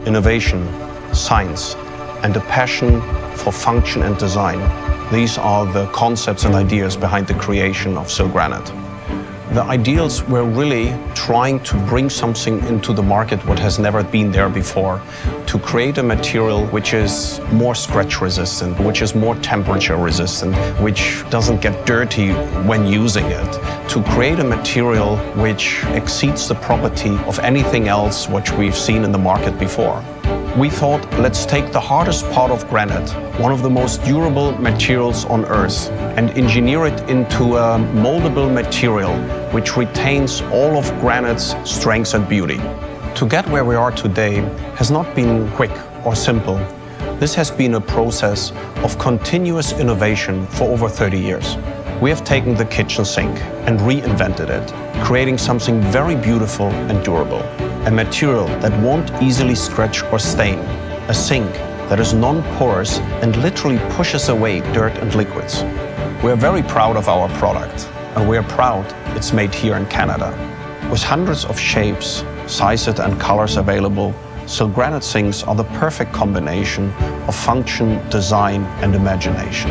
innovation, science, and a passion for function and design. These are the concepts and ideas behind the creation of Silgranit. The ideals were really trying to bring something into the market what has never been there before, to create a material which is more scratch resistant, which is more temperature resistant, which doesn't get dirty when using it, to create a material which exceeds the property of anything else which we've seen in the market before. We thought, let's take the hardest part of granite, one of the most durable materials on Earth, and engineer it into a moldable material which retains all of granite's strengths and beauty. To get where we are today has not been quick or simple. This has been a process of continuous innovation for over 30 years. We have taken the kitchen sink and reinvented it, creating something very beautiful and durable. A material that won't easily stretch or stain. A sink that is non-porous and literally pushes away dirt and liquids. We are very proud of our product, and we are proud it's made here in Canada. With hundreds of shapes, sizes and colors available, Silgranit sinks are the perfect combination of function, design and imagination.